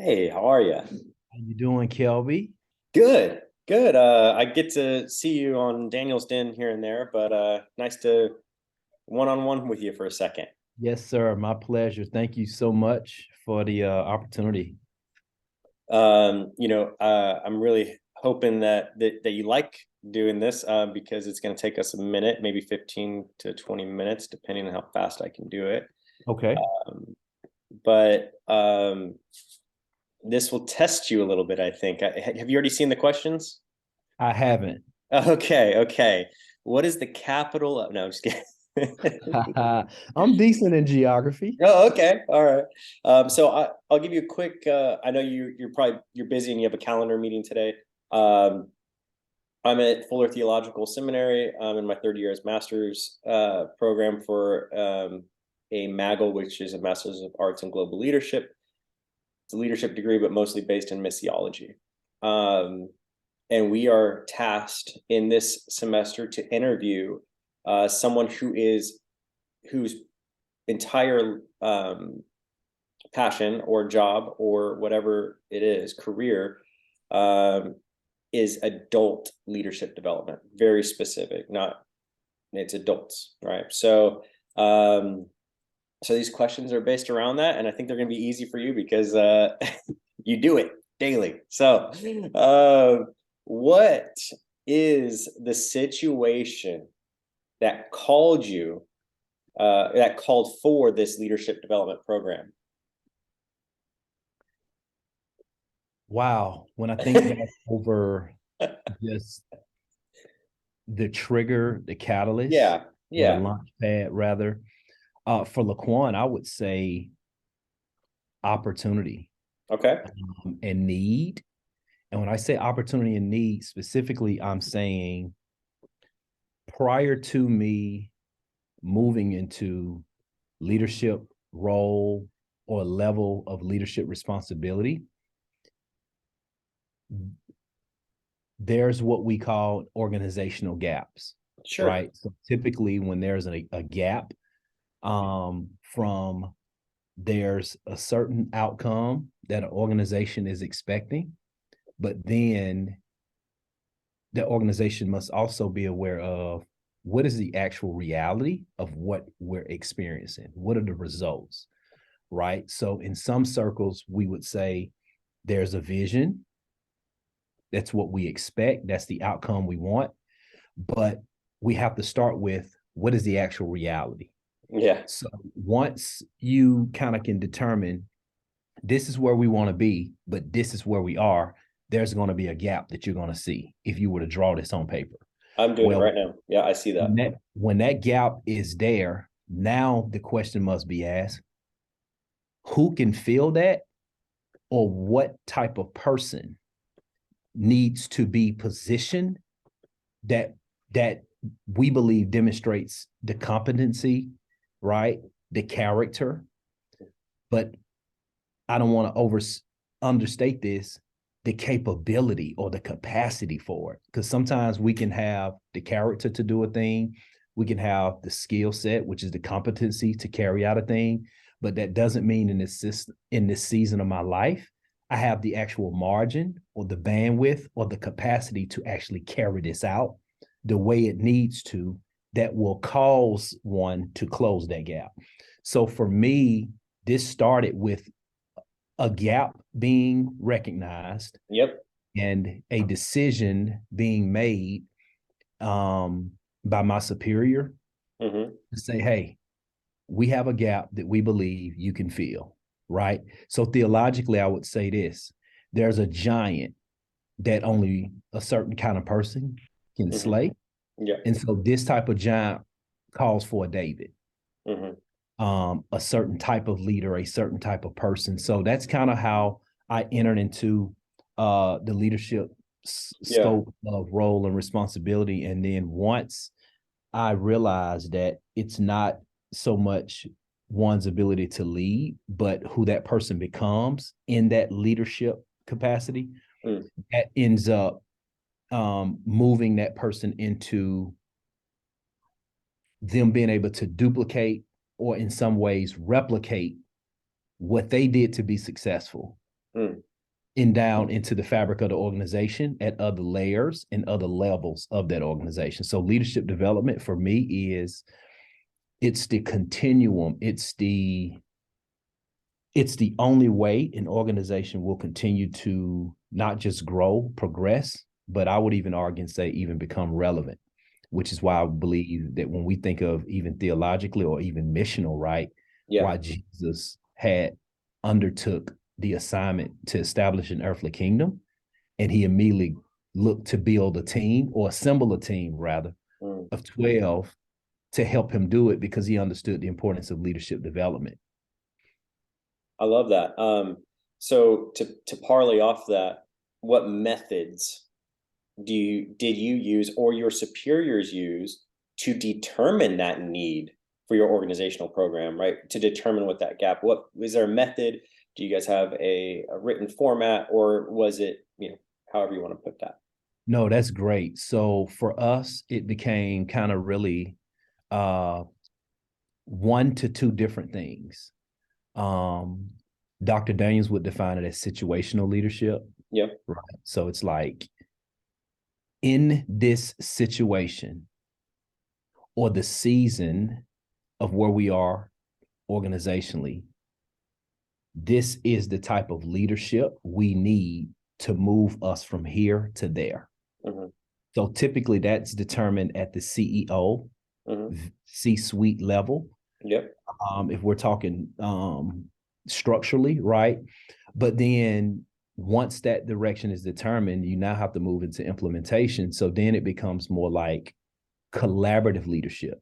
Hey, how are you? How you doing, Kelby? Good, good. I get to see you on Daniel's Den here and there, but nice to one-on-one with you for a second. Yes, sir. My pleasure. Thank you so much for the opportunity. I'm really hoping that you like doing this because it's going to take us a minute, maybe 15 to 20 minutes, depending on how fast I can do it. Okay. Um, but this will test you a little bit, I think. Have you already seen the questions? I haven't. Okay, okay. What is the capital of? No, I'm just kidding. I'm decent in geography. Oh, okay, all right. I'll give you a quick. I know you're busy and you have a calendar meeting today. Um, I'm at Fuller Theological Seminary. I'm in my third year as master's program for a MAGL, which is a Master's of Arts in Global Leadership. It's a leadership degree, but mostly based in missiology. Um, and we are tasked in this semester to interview someone whose entire passion or job or whatever it is, career, um, is adult leadership development. Very specific, not it's adults, right? So these questions are based around that, and I think they're going to be easy for you because you do it daily. What is the situation that called for this leadership development program? Wow. When I think back over just the trigger, the catalyst, Yeah, or the yeah. launch pad, rather, for Laquan, I would say opportunity Okay. and need. And when I say opportunity and need, specifically, I'm saying prior to me moving into leadership role or level of leadership responsibility, there's what we call organizational gaps, Sure. right? So typically, when there's a gap from there's a certain outcome that an organization is expecting, but then the organization must also be aware of what is the actual reality of what we're experiencing? What are the results? Right. So in some circles, we would say there's a vision. That's what we expect. That's the outcome we want. But we have to start with what is the actual reality. Yeah. So once you kind of can determine this is where we want to be, but this is where we are, there's going to be a gap that you're going to see if you were to draw this on paper. I'm doing it Well, right now. Yeah, I see that. when that gap is there, now the question must be asked, who can fill that, or what type of person needs to be positioned that that we believe demonstrates the competency, right? The character. But I don't want to understate this, the capability or the capacity for it. Because sometimes we can have the character to do a thing, we can have the skill set, which is the competency to carry out a thing. But that doesn't mean in this season of my life, I have the actual margin or the bandwidth or the capacity to actually carry this out the way it needs to, that will cause one to close that gap. So for me, this started with a gap being recognized Yep. and a decision being made by my superior Mm-hmm. to say, hey, we have a gap that we believe you can fill, right? So theologically, I would say this, there's a giant that only a certain kind of person can Mm-hmm. slay. Yeah. And so this type of giant calls for a David, Mm-hmm. a certain type of leader, a certain type of person. So that's kind of how I entered into the leadership Yeah. scope of role and responsibility. And then once I realized that it's not so much one's ability to lead, but who that person becomes in that leadership capacity, Mm. that ends up moving that person into them being able to duplicate or in some ways replicate what they did to be successful. Mm. and down into the fabric of the organization at other layers and other levels of that organization. So leadership development for me is it's the continuum. It's the only way an organization will continue to not just grow, progress, but I would even argue and say even become relevant, which is why I believe that when we think of even theologically or even missional, right? Yeah. Why Jesus had undertook the assignment to establish an earthly kingdom, and he immediately looked to build a team or assemble a team rather of 12 to help him do it because he understood the importance of leadership development. I love that. So to parlay off that, what methods did you use or your superiors use to determine that need for your organizational program, right? To determine what that gap, what is there a method? Do you guys have a written format, or was it, however you want to put that? No, that's great. So for us, it became kind of really uh, one to two different things. Um, Dr. Daniels would define it as situational leadership. Yeah. Right. So it's like in this situation or the season of where we are organizationally, this is the type of leadership we need to move us from here to there. Mm-hmm. So typically that's determined at the CEO, Mm-hmm. C-suite level. Yep. If we're talking structurally, right? But then once that direction is determined, you now have to move into implementation. So then it becomes more like collaborative leadership.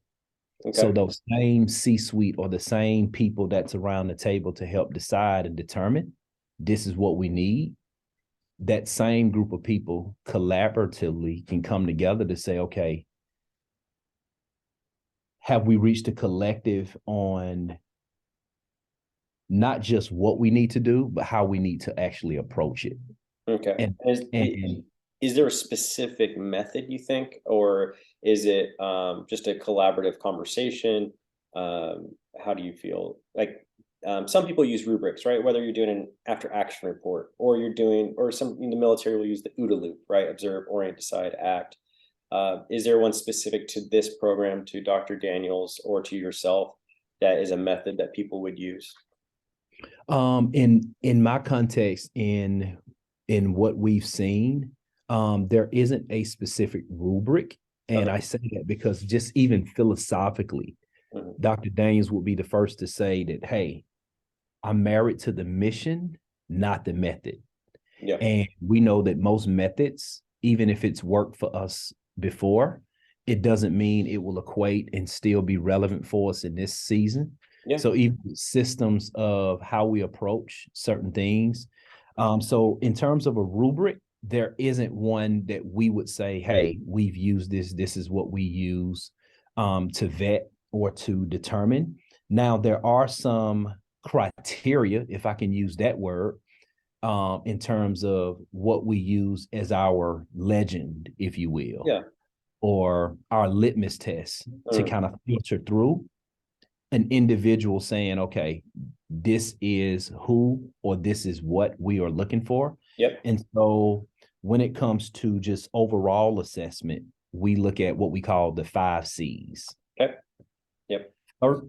Okay. So those same C-suite or the same people that's around the table to help decide and determine this is what we need, that same group of people collaboratively can come together to say, okay, have we reached a collective on not just what we need to do, but how we need to actually approach it? Okay. And, and Is there a specific method you think, or is it just a collaborative conversation? How do you feel? Like some people use rubrics, right? Whether you're doing an after action report or you're doing, or some in the military will use the OODA loop, right? Observe, orient, decide, act. Is there one specific to this program, to Dr. Daniels, or to yourself that is a method that people would use? In my context, in what we've seen, there isn't a specific rubric. And Okay. I say that because just even philosophically, Dr. Daniels would be the first to say that, hey, I'm married to the mission, not the method. Yeah. And we know that most methods, even if it's worked for us before, it doesn't mean it will equate and still be relevant for us in this season. Yeah. So even systems of how we approach certain things. So in terms of a rubric, there isn't one that we would say, hey, we've used this. This is what we use to vet or to determine. Now, there are some criteria, if I can use that word, in terms of what we use as our legend, if you will, Yeah. or our litmus test to kind of filter through an individual saying, okay, this is who or this is what we are looking for. Yep. And so when it comes to just overall assessment, we look at what we call the 5 C's. Okay. Yep.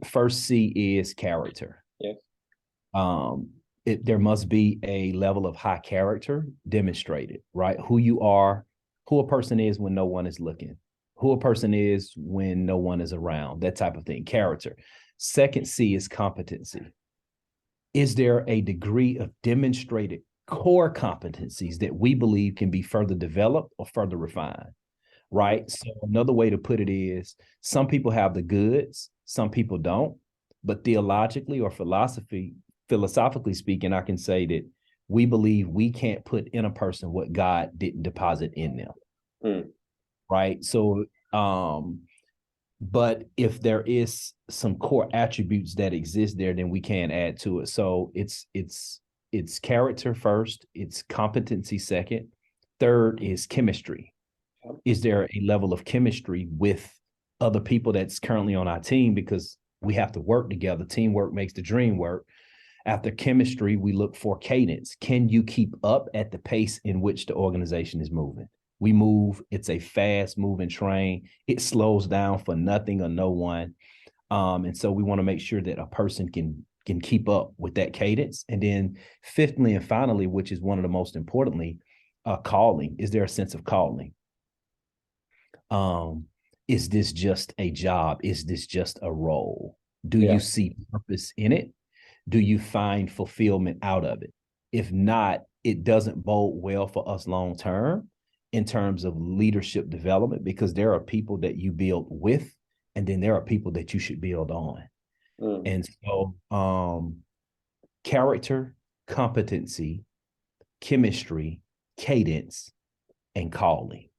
First C is character. Yep. There must be a level of high character demonstrated, right? Who you are, who a person is when no one is looking, who a person is when no one is around, that type of thing, character. Second C is competency. Is there a degree of demonstrated core competencies that we believe can be further developed or further refined, right? So another way to put it is some people have the goods, some people don't, but theologically or philosophically speaking, I can say that we believe we can't put in a person what God didn't deposit in them, right? So, but if there is some core attributes that exist there, then we can add to it. So it's character first, it's competency second, third is chemistry. Is there a level of chemistry with other people that's currently on our team, because we have to work together. Teamwork makes the dream work. After chemistry, we look for cadence. Can you keep up at the pace in which the organization is moving? We move, it's a fast moving train. It slows down for nothing or no one. And so we want to make sure that a person can keep up with that cadence. And then fifthly and finally, which is one of the most importantly, calling. Is there a sense of calling? Is this just a job? Is this just a role? Do Yeah. you see purpose in it? Do you find fulfillment out of it? If not, it doesn't bode well for us long term in terms of leadership development, because there are people that you build with, and then there are people that you should build on. And so character, competency, chemistry, cadence, and calling.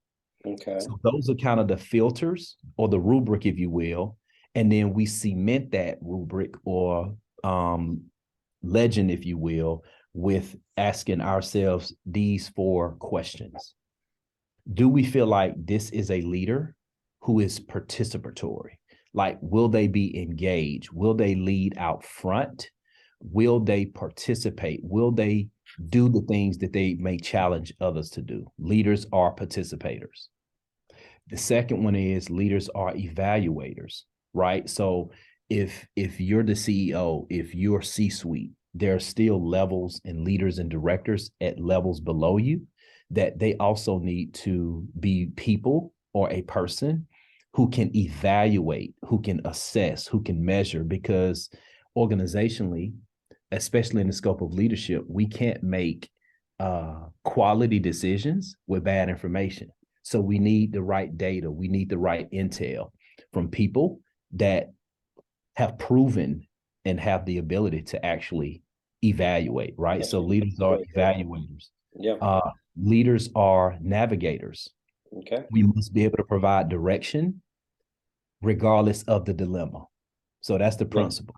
Okay. So those are kind of the filters or the rubric, if you will. And then we cement that rubric or legend, if you will, with asking ourselves these 4 questions. Do we feel like this is a leader who is participatory? Like, will they be engaged? Will they lead out front? Will they participate? Will they do the things that they may challenge others to do? Leaders are participators. The second one is leaders are evaluators, right? So if you're the CEO, if you're C-suite, there are still levels and leaders and directors at levels below you that they also need to be people or a person who can evaluate, who can assess, who can measure, because organizationally, especially in the scope of leadership, we can't make quality decisions with bad information. So we need the right data. We need the right intel from people that have proven and have the ability to actually evaluate, right? Yeah. So leaders are evaluators. Yeah. Leaders are navigators. Okay. We must be able to provide direction regardless of the dilemma. So that's the principle.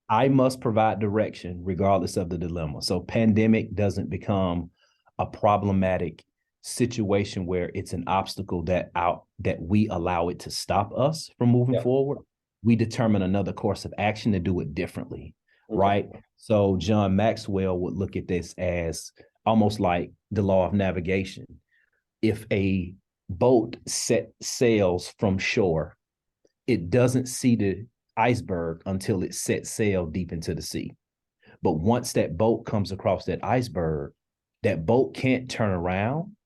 I must provide direction regardless of the dilemma. So pandemic doesn't become a problematic situation where it's an obstacle that we allow it to stop us from moving forward. We determine another course of action to do it differently, right? So John Maxwell would look at this as almost like the law of navigation. If a boat sails from shore, it doesn't see the iceberg until it sets sail deep into the sea. But once that boat comes across that iceberg, that boat can't turn around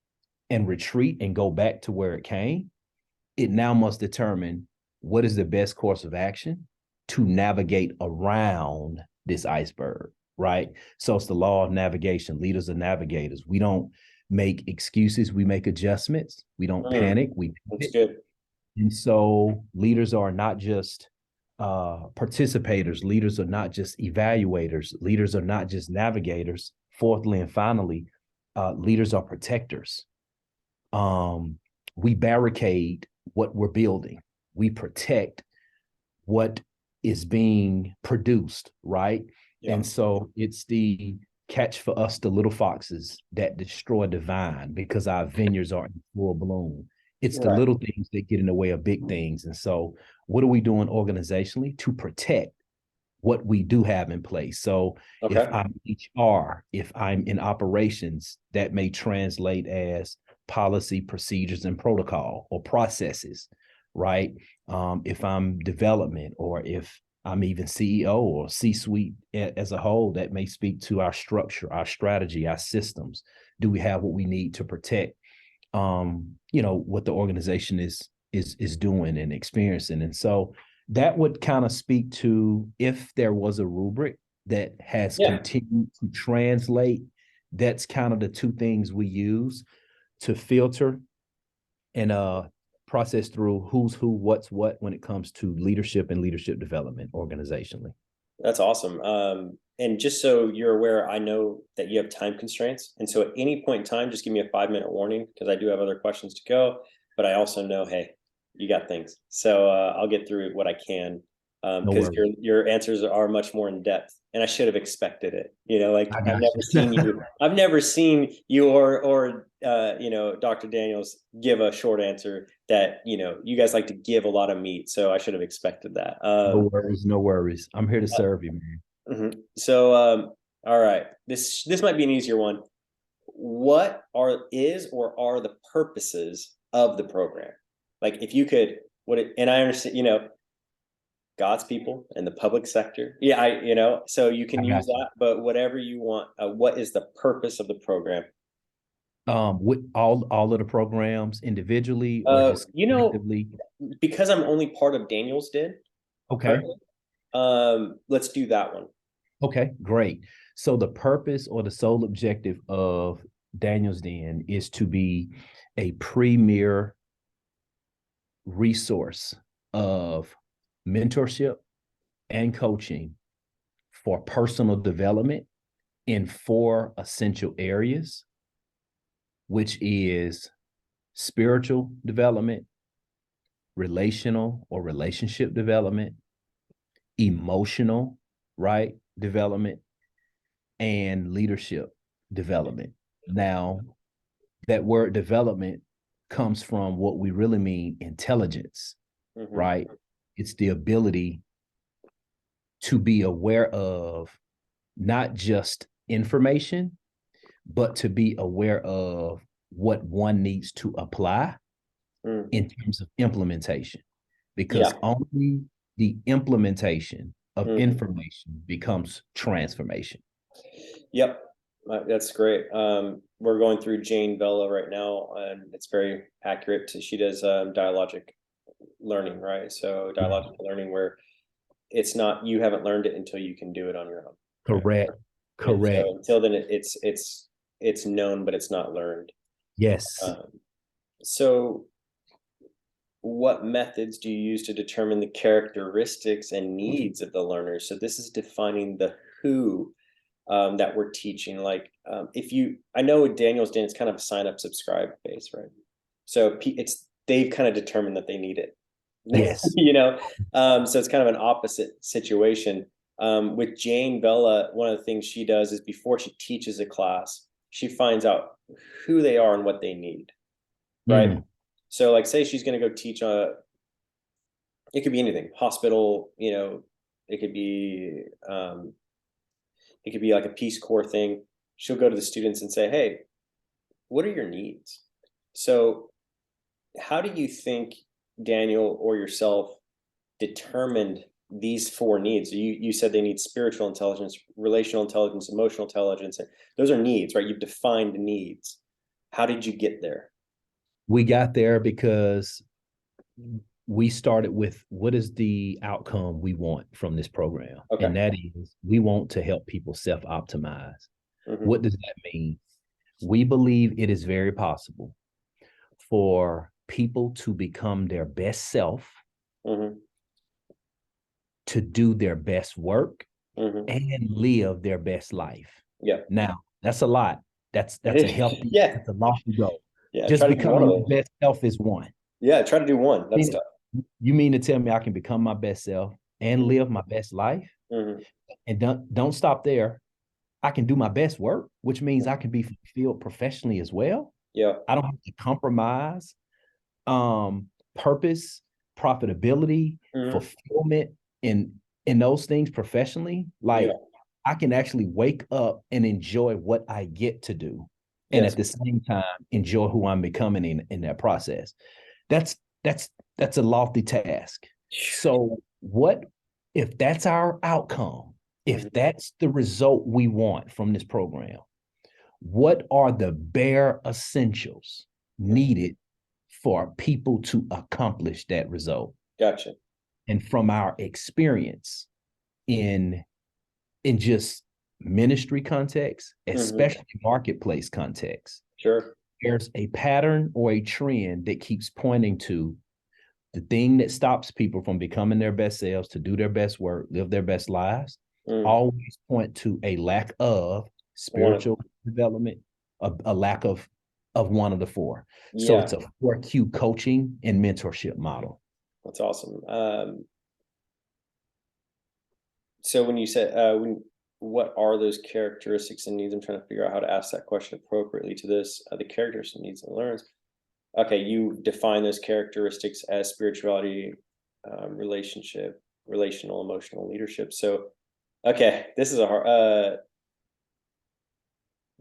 and retreat and go back to where it came. It now must determine what is the best course of action to navigate around this iceberg, right? So it's the law of navigation. Leaders are navigators. We don't make excuses. We make adjustments. We don't panic. That's good. And so leaders are not just participators. Leaders are not just evaluators. Leaders are not just navigators. Fourthly and finally, leaders are protectors. We barricade what we're building. We protect what is being produced, right? Yeah. And so it's the catch for us the little foxes that destroy the vine because our vineyards are in full bloom. It's the little things that get in the way of big things. And so what are we doing organizationally to protect what we do have in place? So if I'm HR, if I'm in operations, that may translate as policy, procedures, and protocol or processes, right? If I'm development, or if I'm even CEO or C-suite as a whole, that may speak to our structure, our strategy, our systems. Do we have what we need to protect what the organization is doing and experiencing? And so that would kind of speak to, if there was a rubric that has continued to translate, that's kind of the 2 things we use to filter and process through who's who, what's what when it comes to leadership and leadership development organizationally. That's awesome. And just so you're aware, I know that you have time constraints. And so at any point in time, just give me a 5-minute warning, because I do have other questions to go, but I also know, hey, you got things. So I'll get through what I can, because your answers are much more in depth, and I should have expected it. I've never seen you or Dr. Daniels give a short answer that, you guys like to give a lot of meat. So I should have expected that. No worries. I'm here to serve you, man. So, all right, this might be an easier one. What are the purposes of the program? Like, if you could, and I understand, God's people and the public sector. Yeah, so you can I use got you. that, but whatever you want. What is the purpose of the program? With all of the programs individually or just You know, collectively? because I'm only part of Daniel's Den Okay. currently. Let's do that one. Okay, great. So the purpose or the sole objective of Daniel's Den is to be a premier resource of mentorship and coaching for personal development in four essential areas, which is spiritual development, relational or relationship development, emotional, right, development, and leadership development. Now, that word development comes from what we really mean intelligence, Mm-hmm. right? It's the ability to be aware of not just information, but to be aware of what one needs to apply Mm. in terms of implementation, because Yeah. only the implementation of Mhm. information becomes transformation. Yep, that's great. We're going through Jane Bella right now, and it's very accurate. She does dialogic learning, right? So dialogical learning, where it's not, you haven't learned it until you can do it on your own, right? Correct. And Correct. so until then, it's known, but it's not learned. Yes. Um, so what methods do you use to determine the characteristics and needs of the learner? So this is defining the who that we're teaching. Like, if you, I know with Daniel's Den, it's kind of a sign up, subscribe base, right? So they've kind of determined that they need it, Yes. so it's kind of an opposite situation. With Jane Bella, one of the things she does is before she teaches a class, she finds out who they are and what they need, right? Mm. So, like, say she's going to go teach it could be anything, hospital, it could be, it could be like a Peace Corps thing. She'll go to the students and say, "Hey, what are your needs?" So, how do you think Daniel or yourself determined these four needs? You said they need spiritual intelligence, relational intelligence, emotional intelligence. Those are needs, right? You've defined needs. How did you get there? We got there because we started with what is the outcome we want from this program? Okay. And that is we want to help people self optimize. Mm-hmm. What does that mean? We believe it is very possible for people to become their best self, Mm-hmm. to do their best work, Mm-hmm. and live their best life. Yeah. Now, that's a lot. That's a healthy, Yeah. that's a lofty goal. Yeah. Try Just to do one of becoming those. your best self is one. Yeah. Try to do one. That's tough. You mean to tell me I can become my best self and live my best life? Mm-hmm. And don't stop there. I can do my best work, which means I can be fulfilled professionally as well. Yeah. I don't have to compromise purpose, profitability, Mm-hmm. fulfillment in those things professionally. Like, Yeah. I can actually wake up and enjoy what I get to do. And Yes. at the same time, enjoy who I'm becoming in that process. That's that's that's a lofty task. So what if that's our outcome? If Mm-hmm. that's the result we want from this program, what are the bare essentials needed for people to accomplish that result? Gotcha. And from our experience in just ministry context, Mm-hmm. especially marketplace context, Sure. there's a pattern or a trend that keeps pointing to the thing that stops people from becoming their best selves, to do their best work, live their best lives, Mm. always point to a lack of One. spiritual development, a lack of one of the four. So Yeah. it's a 4Q coaching and mentorship model. That's awesome. So when you said, what are those characteristics and needs? I'm trying to figure out how to ask that question appropriately to this. The characteristics, needs, and learns. Okay, you define those characteristics as spirituality, relationship, relational, emotional, leadership. So, Okay, this is a hard,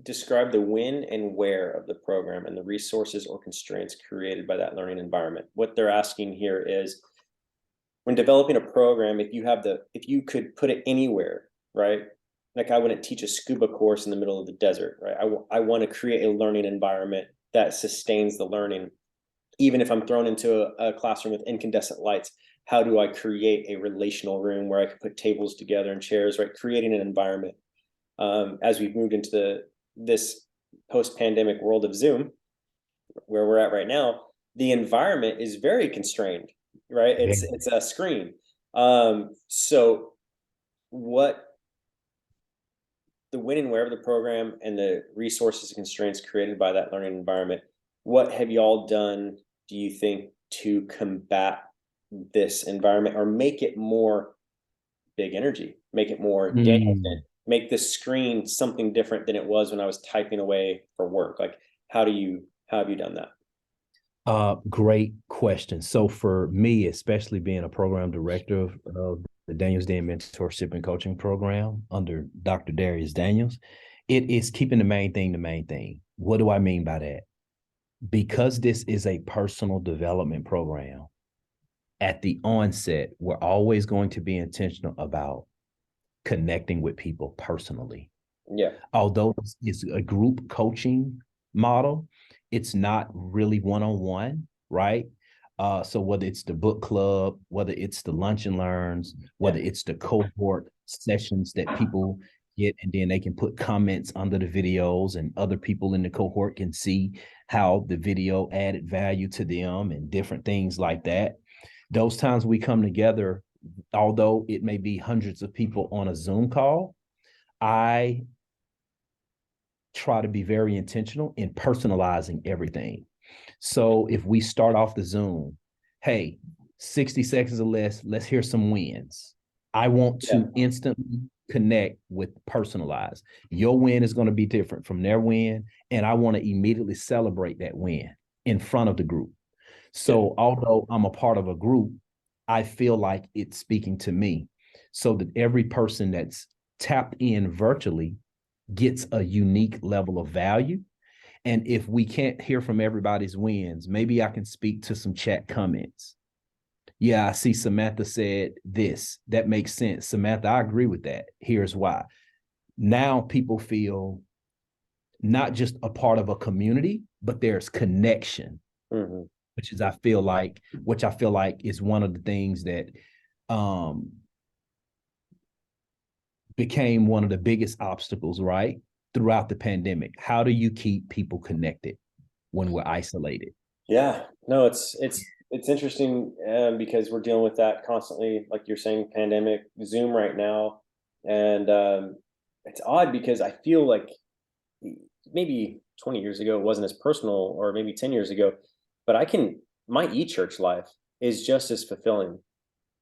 describe the when and where of the program and the resources or constraints created by that learning environment. What they're asking here is when developing a program, if you could put it anywhere, right? Like I wouldn't teach a scuba course in the middle of the desert, right? I want to create a learning environment that sustains the learning. Even if I'm thrown into a classroom with incandescent lights, how do I create a relational room where I can put tables together and chairs, right? Creating an environment. As we've moved into this post-pandemic world of Zoom, where we're at right now, the environment is very constrained, right? It's a screen. So what the when and where of the program and the resources and constraints created by that learning environment, what have y'all done, do you think, to combat this environment or make it more big energy, make it more Daniel, Mm. make the screen something different than it was when I was typing away for work? Like, how have you done that? Great question. So for me, especially being a program director of the Daniels Den Mentorship and Coaching Program under Dr. Darius Daniels, it is keeping the main thing the main thing. What do I mean by that? Because this is a personal development program, at the onset, we're always going to be intentional about connecting with people personally. Yeah. Although it's a group coaching model, it's not really one-on-one, right? So whether it's the book club, whether it's the lunch and learns, Yeah. whether it's the cohort sessions that people get, and then they can put comments under the videos, and other people in the cohort can see how the video added value to them and different things like that. Those times we come together, although it may be hundreds of people on a Zoom call, I try to be very intentional in personalizing everything. So if we start off the Zoom, hey, 60 seconds or less, let's hear some wins. I want Yeah. to instantly connect with personalized. Your win is going to be different from their win, and I want to immediately celebrate that win in front of the group. Yeah. So although I'm a part of a group, I feel like it's speaking to me, so that every person that's tapped in virtually gets a unique level of value. And if we can't hear from everybody's wins, maybe I can speak to some chat comments. Yeah, I see Samantha said this. That makes sense. Samantha, I agree with that. Here's why. Now people feel not just a part of a community, but there's connection, Mm-hmm. which I feel like is one of the things that um became one of the biggest obstacles, right? Throughout the pandemic. How do you keep people connected when we're isolated? Yeah, no, it's interesting, because we're dealing with that constantly, like you're saying, pandemic, Zoom right now, and it's odd because I feel like maybe 20 years ago it wasn't as personal, or maybe 10 years ago, but my e-church life is just as fulfilling,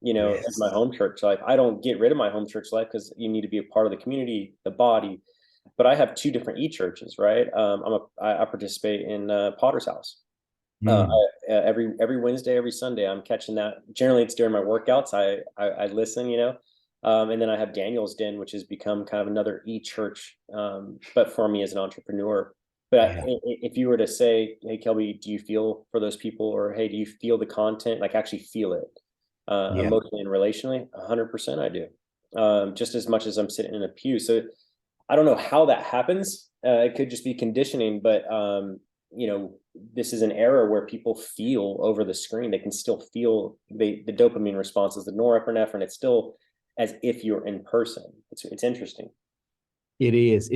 as my Yes. home church life. I don't get rid of my home church life because you need to be a part of the community, the body, but I have two different e-churches, right? I participate in Potter's House. Mm, Every Wednesday, every Sunday, I'm catching that. Generally, it's during my workouts. I listen, and then I have Daniel's Den, which has become kind of another e-church, but for me as an entrepreneur. But yeah. if you were to say, "Hey, Kelby, do you feel for those people?" or "Hey, do you feel the content?" Like actually feel it, Yeah. emotionally and relationally, 100% I do. Just as much as I'm sitting in a pew. So I don't know how that happens. It could just be conditioning, but this is an era where people feel over the screen. They can still feel the dopamine responses, the norepinephrine. It's still as if you're in person. It's interesting. It is.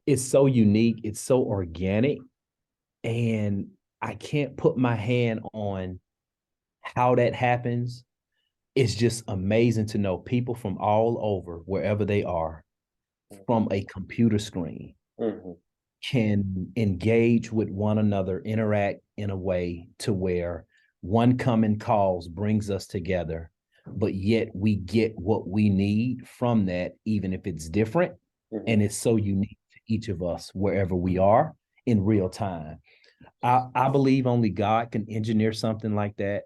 It's so unique. It's so organic. And I can't put my hand on how that happens. It's just amazing to know people from all over, wherever they are, from a computer screen, Mm-hmm. can engage with one another, interact in a way to where one common cause brings us together, but yet we get what we need from that, even if it's different. Mm-hmm. And it's so unique to each of us wherever we are in real time. I believe only God can engineer something like that.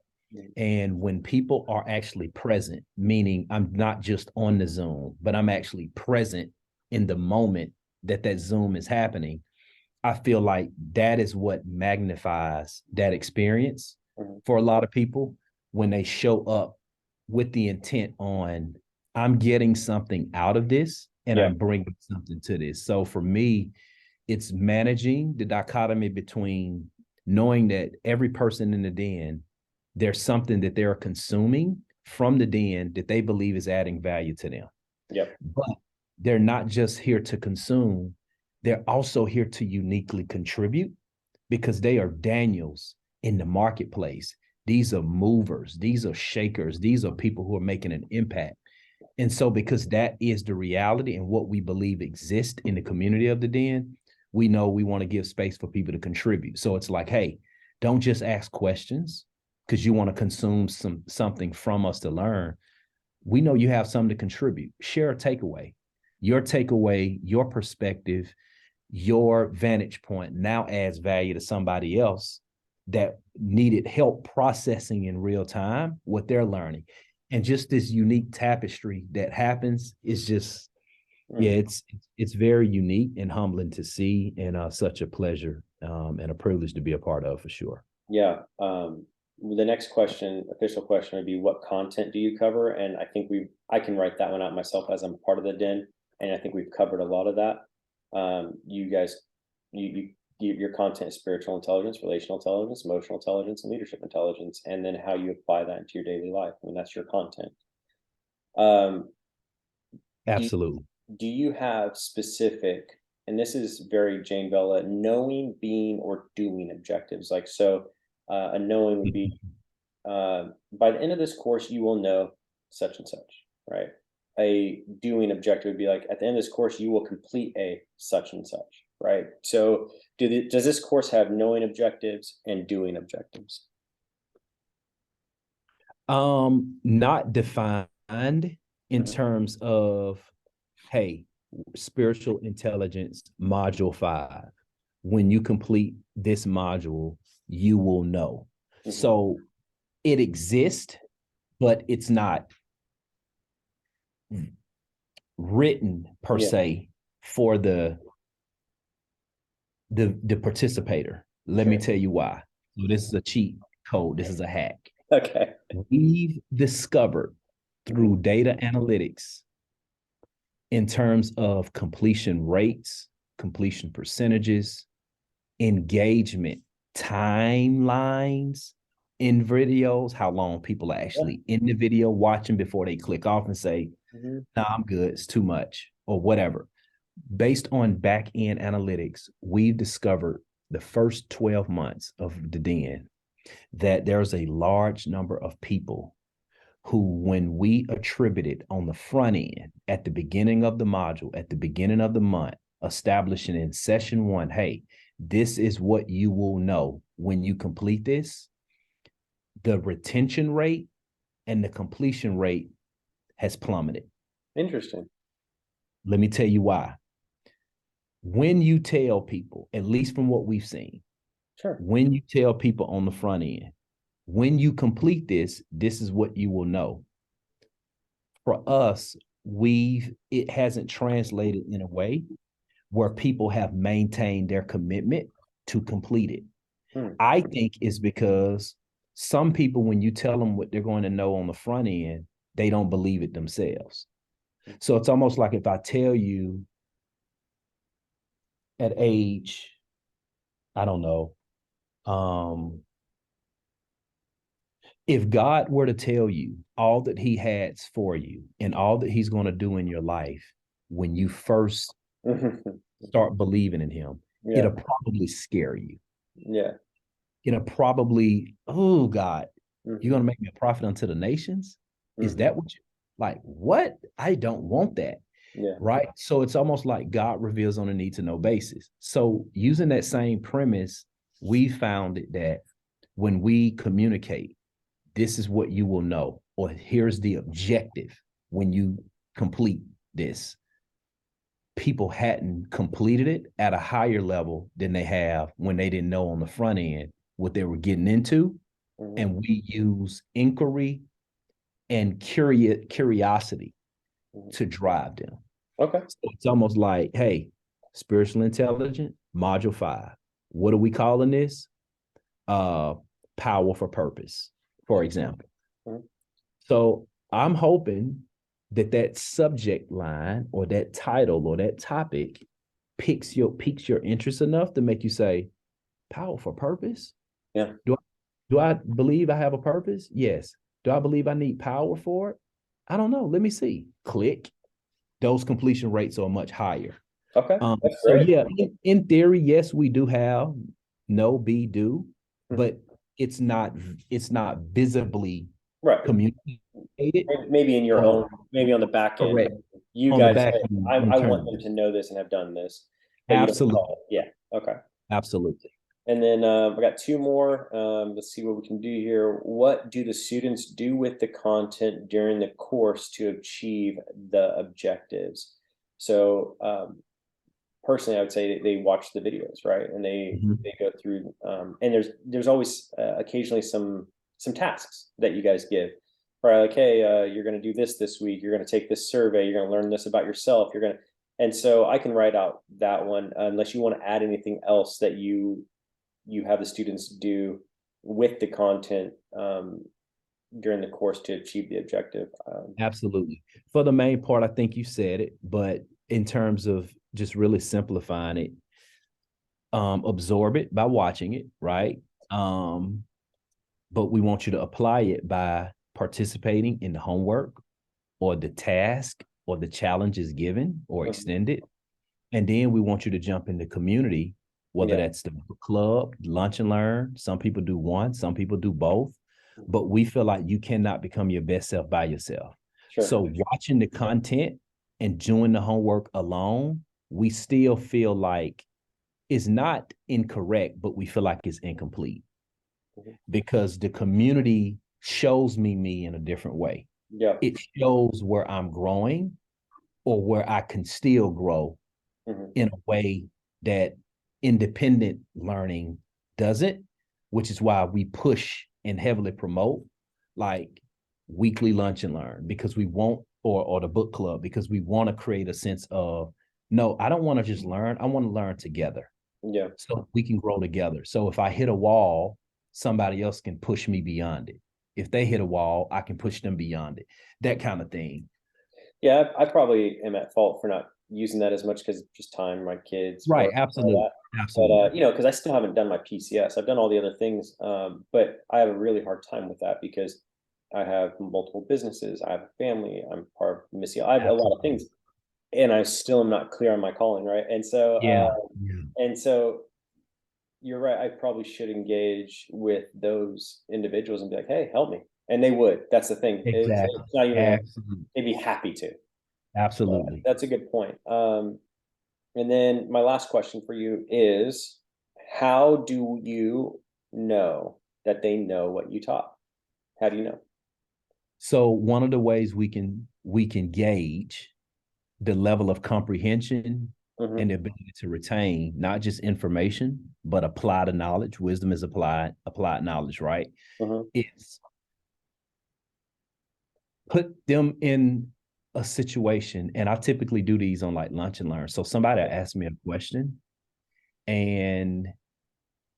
And when people are actually present, meaning I'm not just on the Zoom, but I'm actually present in the moment that Zoom is happening, I feel like that is what magnifies that experience for a lot of people when they show up with the intent on, I'm getting something out of this and Yeah. I'm bringing something to this. So for me, it's managing the dichotomy between knowing that every person in the den, there's something that they're consuming from the den that they believe is adding value to them. Yep. But they're not just here to consume, they're also here to uniquely contribute because they are Daniels in the marketplace. These are movers, these are shakers, these are people who are making an impact. And so, because that is the reality and what we believe exists in the community of the den, we know we want to give space for people to contribute. So it's like, hey, don't just ask questions because you want to consume something from us to learn. We know you have something to contribute. Share a takeaway. Your takeaway, your perspective, your vantage point now adds value to somebody else that needed help processing in real time what they're learning. And just this unique tapestry that happens is just, yeah, it's very unique and humbling to see, and such a pleasure and a privilege to be a part of, for sure. Yeah. The next question, official question, would be, what content do you cover? And I can write that one out myself as I'm part of the den, and I think we've covered a lot of that. You guys, your content is spiritual intelligence, relational intelligence, emotional intelligence, and leadership intelligence, and then how you apply that into your daily life. I mean, that's your content. Um, Absolutely. do you have specific, and this is very Jane Bella, knowing, being, or doing objectives? Like, so a knowing would be, by the end of this course, you will know such and such, right? A doing objective would be like, at the end of this course, you will complete a such and such, right? So does this course have knowing objectives and doing objectives? Not defined in terms of, hey, spiritual intelligence module 5. When you complete this module, you will know. So it exists, but it's not written per se for the participator. Let me tell you why. So this is a cheat code. This is a hack. Okay. We've discovered through data analytics in terms of completion rates, completion percentages, engagement timelines in videos, how long people are actually in the video watching before they click off and say, nah, I'm good, it's too much, or whatever. Based on back-end analytics, we've discovered the first 12 months of the den that there's a large number of people who, when we attributed on the front end, at the beginning of the module, at the beginning of the month, establishing in session 1, hey, this is what you will know when you complete this, the retention rate and the completion rate has plummeted. Interesting. Let me tell you why. When you tell people, at least from what we've seen, when you tell people on the front end, when you complete this, this is what you will know. For us, it hasn't translated in a way where people have maintained their commitment to complete it. I think it's because some people, when you tell them what they're going to know on the front end, they don't believe it themselves. So it's almost like if I tell you at age, I don't know, if God were to tell you all that he has for you and all that he's going to do in your life, when you first start believing in him, it'll probably scare you. Yeah. It'll probably, oh God, you're going to make me a prophet unto the nations? Is that what you, like, what? I don't want that. Yeah. Right. So it's almost like God reveals on a need to know basis. So using that same premise, we found it that when we communicate, this is what you will know, or here's the objective when you complete this, people hadn't completed it at a higher level than they have when they didn't know on the front end what they were getting into. and we use inquiry and curiosity to drive them. Okay. So it's almost like, hey, spiritual intelligence, module 5. What are we calling this? Power for purpose, for example. So I'm hoping that that subject line or that title or that topic piques your interest enough to make you say, power for purpose? Yeah. Do I believe I have a purpose? Yes. Do I believe I need power for it? I don't know. Let me see. Click. Those completion rates are much higher. Okay. That's So great. yeah, in theory, yes, we do have no be do, but it's not visibly Right. communicated. Maybe in your own, maybe on the back end, Correct. you On the guys back say, end I want them internally. to know this and have done this, but you don't Absolutely. call it. Yeah. Okay. Absolutely. And then I got two more. Let's see what we can do here. What do the students do with the content during the course to achieve the objectives? So personally, I would say they watch the videos, right? And they go through. And there's always occasionally some tasks that you guys give. Right, like, hey, you're going to do this week. You're going to take this survey. You're going to learn this about yourself. You're going to, and so I can write out that one unless you want to add anything else that you have the students do with the content during the course to achieve the objective. Absolutely. For the main part, I think you said it, but in terms of just really simplifying it, absorb it by watching it, right? But we want you to apply it by participating in the homework or the task or the challenges given or extended. And then we want you to jump in the community, whether that's the book club, lunch and learn. Some people do one, some people do both. But we feel like you cannot become your best self by yourself. Sure. So watching the content and doing the homework alone, we still feel like it's not incorrect, but we feel like it's incomplete because the community shows me in a different way. Yeah. It shows where I'm growing or where I can still grow in a way that independent learning doesn't, which is why we push and heavily promote like weekly lunch and learn because we want, or the book club, because we want to create a sense of, no, I don't want to just learn. I want to learn together. Yeah. So we can grow together. So if I hit a wall, somebody else can push me beyond it. If they hit a wall, I can push them beyond it. That kind of thing. Yeah, I probably am at fault for not using that as much because just time, my kids, Right. work, Absolutely. Absolutely. But because I still haven't done my PCS, I've done all the other things, but I have a really hard time with that because I have multiple businesses, I have a family, I'm part of Missy, I have a lot of things, and I still am not clear on my calling, right? And so, yeah. and so you're right. I probably should engage with those individuals and be like, "Hey, help me," and they would. That's the thing. Exactly. It's not even Absolutely. they'd be happy to. Absolutely. That's a good point. And then my last question for you is, how do you know that they know what you taught? How do you know? So one of the ways we can gauge the level of comprehension and the ability to retain not just information, but apply the knowledge. Wisdom is applied knowledge, right? It's put them in a situation, and I typically do these on like lunch and learn. So somebody asked me a question, and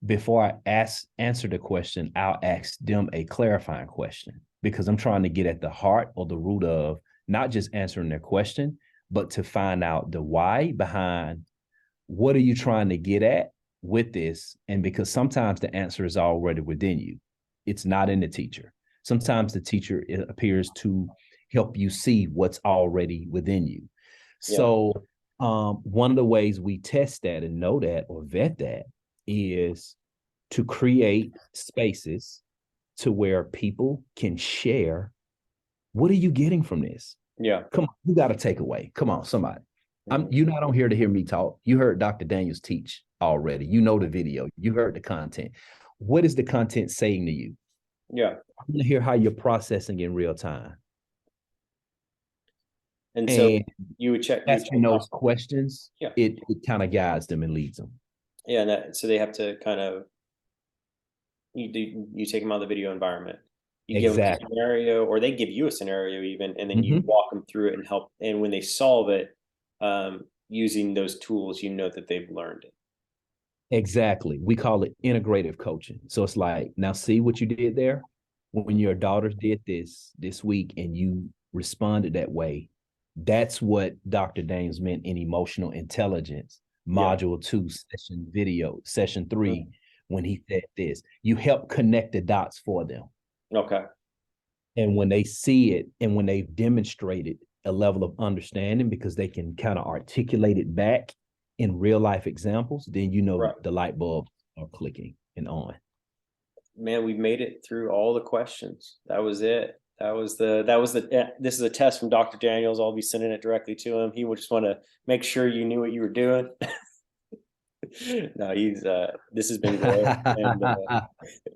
before I answer the question, I'll ask them a clarifying question because I'm trying to get at the heart or the root of not just answering their question, but to find out the why behind what are you trying to get at with this? And because sometimes the answer is already within you, it's not in the teacher. Sometimes the teacher appears to help you see what's already within you. So one of the ways we test that and know that or vet that is to create spaces to where people can share. What are you getting from this? Yeah. Come on, you got to take away. Come on, somebody. You're not on here to hear me talk. You heard Dr. Daniels teach already. You know the video. You heard the content. What is the content saying to you? Yeah. I want to hear how you're processing in real time. And so you would check asking those questions. Yeah. It kind of guides them and leads them. Yeah, and so they have to kind of you take them out of the video environment. You give them a Exactly. scenario, or they give you a scenario even, and then you Mhm. walk them through it and help. And when they solve it, using those tools, you know that they've learned it. Exactly. We call it integrative coaching. So it's like, now see what you did there? When your daughter did this week and you responded that way, that's what Dr. Dames meant in emotional intelligence, Yeah. module 2, session video, session 3, Mhm. when he said this. You help connect the dots for them. Okay. And when they see it and when they've demonstrated a level of understanding because they can kind of articulate it back in real life examples, then you know Right. the light bulbs are clicking and on. Man, we made it through all the questions. That was it. That was the this is a test from Dr. Daniels. I'll be sending it directly to him. He would just want to make sure you knew what you were doing. No, he's this has been great. And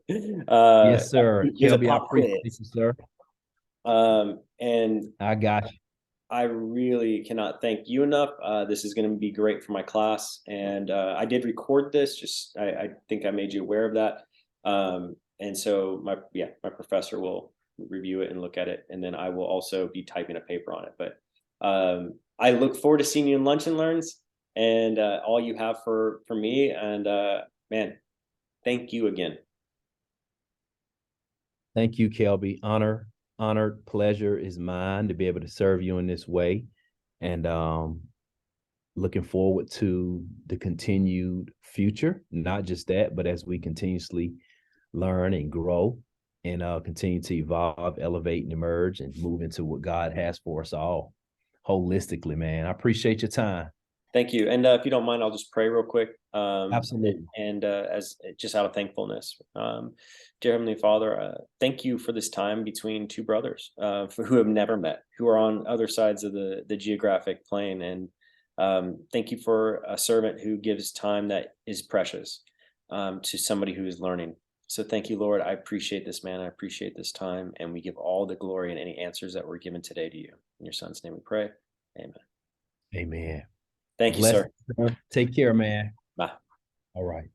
Yes, sir. here's a Kelby, I pop appreciate quiz. you, sir. And I got you. I really cannot thank you enough. This is going to be great for my class, and I did record this. Just I think I made you aware of that. And so my professor will review it and look at it, and then I will also be typing a paper on it. But I look forward to seeing you in Lunch and Learns, and all you have for me. And man, thank you again. Thank you, Kelby. Honored, pleasure is mine to be able to serve you in this way. And looking forward to the continued future. Not just that, but as we continuously learn and grow and continue to evolve, elevate, and emerge and move into what God has for us all holistically, man. I appreciate your time. Thank you. And if you don't mind, I'll just pray real quick. Absolutely. And as just out of thankfulness, dear Heavenly Father, thank you for this time between two brothers who have never met, who are on other sides of the geographic plane. And thank you for a servant who gives time that is precious to somebody who is learning. So thank you, Lord. I appreciate this, man. I appreciate this time. And we give all the glory and any answers that were given today to you. In your son's name we pray. Amen. Amen. Thank you, Bless. sir. Take care, man. Bye. All right.